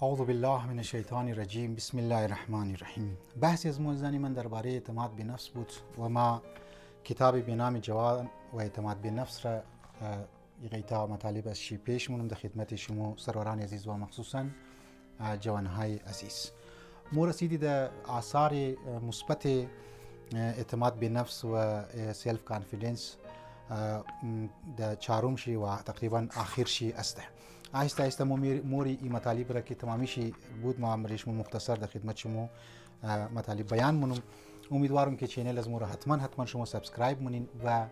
اعوذ بالله من الشیطان الرجیم. بسم الله الرحمن الرحیم. بحثی از موزنی من درباره اعتماد به نفس بود و ما کتابی به نام جوان و اعتماد به نفس را یکیتا مطالب از شی پیش مونم در خدمت شما سروران عزیز و مخصوصا جوانهای عزیز. مو رسیدی در آثار مثبت اعتماد به نفس و سلف کانفیدنس در چهارم شی و تقریبا آخر شی است. آهسته آهسته موری این مطالب را که تمامیشی بود ما ریشم مختصر در خدمت شما مطالب بیان مونم. امیدوارم که چینل از مورا حتما شما سابسکرایب مونین و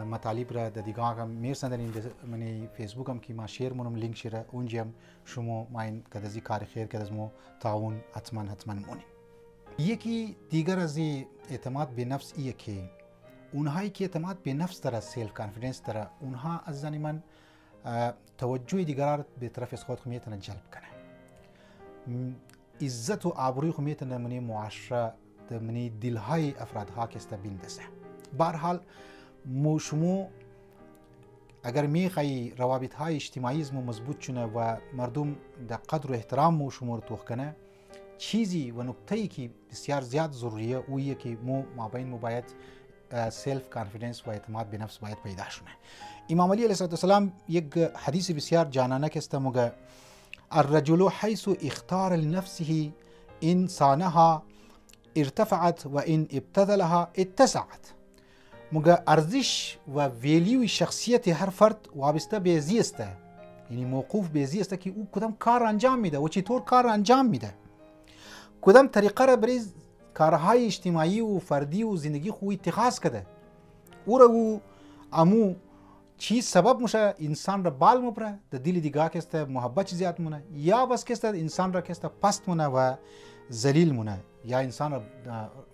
مطالب را در دیگه هم میرسندین من فیسبوک هم که ما شیر مونم لینک شیر اونجا هم شما ما این کدازی کار خیر که از مو تعاون حتما مونین. یکی دیگر از اعتماد به نفس ایه که اونهایی که اعتماد به نفس داره، سلف کانفیدنس داره، اونها از زن من توجه دیگران به طرف از خود میتونن جلب کنه. عزت و آبروی خود میتونه منی معاشره منی دلهای افرادها که است بندازه. به هر حال شما اگر میخوای روابط های اجتماعی مو مضبوط شونه و مردم در قدر و احترام مو شما رو توخ کنه، چیزی و نکته‌ای که بسیار زیاد ضروریه اویه که مابین باید سلف کانفیدنس و اعتماد به نفس باید پیدا شونه. امام علی علیه السلام یک حدیث بسیار جانانه که است مگه الرجل حيث اختار لنفسه ان صانها ارتفعت و ان ابتذلها اتسعت. مگه ارزش و ویلیوی شخصیت هر فرد وابسته به ازی است، یعنی موقوف به ازی است که او کدام کار انجام میده و چطور کار انجام میده، کدام طریقه را برای کارهای اجتماعی و فردی و زندگی خو اتخاذ کرده او امو چیز سبب میشه انسان را بال مبره در دل دیگه که است محبت زیاد مونه یا بس که است انسان را که است پست مونه و ذلیل مونه، یا انسان را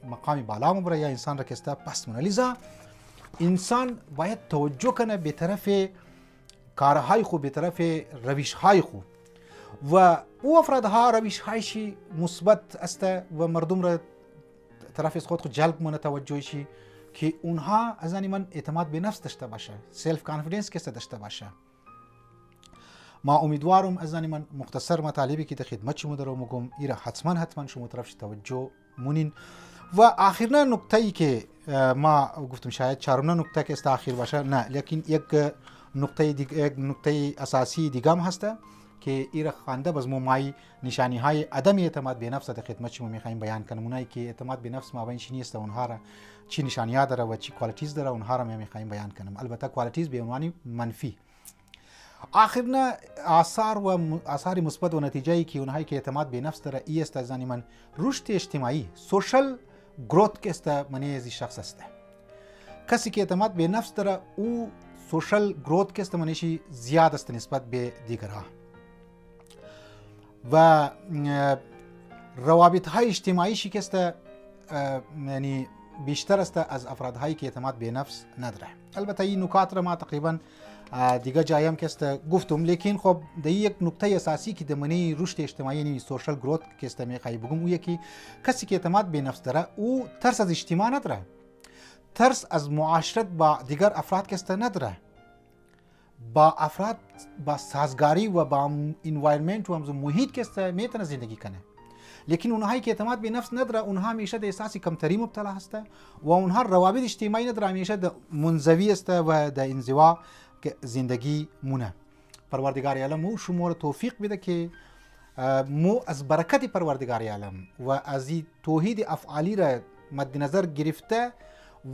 مقام بالا مبره یا انسان را که است پست مونه. لذا انسان باید توجه کنه به طرف کارهای خو، به طرف روشهای خو و او افرادها روشهایشی مثبت است و مردم را طرف از خود جلب مونه توجهشی که اونها از من اعتماد به نفس داشته باشه، سلف کانفیدنس که داشته باشه. ما امیدوارم از من مختصر مطالبی که در خدمت شما دارم میگم ایرا حتما شما طرفش توجه مونین. و آخرین نکته‌ای که ما گفتم شاید چهارم نکته که است آخر باشه، نه لیکن یک نکته اساسی دیگه هم هست که ایرا خوانده باز مای نشانی های عدم اعتماد به نفس در خدمت شما میخوایم بیان کنم. اونایی که اعتماد به نفس ما بین چی نیست، اونها را چی نشانی‌ها داره و چی کوالیتیز داره اونها را میخوایم بیان کنم. البته کوالیتیز به عنوان منفی. آخرین آثار مثبت و نتیجه‌ای که اونهایی که اعتماد به نفس داره ای است از من رشد اجتماعی، سوشال گروت که است منی از شخص است. کسی که اعتماد به نفس داره او سوشال گروت که است منیشی زیاد است نسبت به دیگرها و روابط های اجتماعی شکسته یعنی بیشتر است از افرادهایی که اعتماد به نفس نداره. البته این نکات را ما تقریبا دیگه جایم که است گفتم، لیکن خب در یک نکته اساسی که در منی رشد اجتماعی یعنی سوشال گروت که است میخوای بگم او یکی کسی که اعتماد به نفس داره او ترس از اجتماع نداره، ترس از معاشرت با دیگر افراد که است نداره، با افراد با سازگاری و با انوایرمنت و محیط که است میتونه زندگی کنه. لیکن اونهایی که اعتماد به نفس نداره اونها همیشه در احساس کمتری مبتلا هست و اونها روابط اجتماعی نداره، همیشه در منزوی است و در انزوا که زندگی مونه. پروردگار عالم مو شما رو توفیق بده که مو از برکت پروردگار عالم و از توحید افعالی را مد نظر گرفته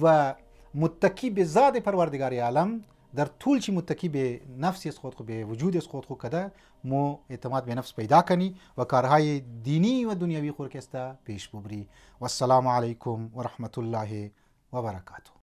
و متکی به ذات پروردگار عالم در طول چی متکی به نفسی از خود به وجود از خود کده مو اعتماد به نفس پیدا کنی و کارهای دینی و دنیوی خود که است پیش ببری. و السلام علیکم و رحمت الله و برکاته.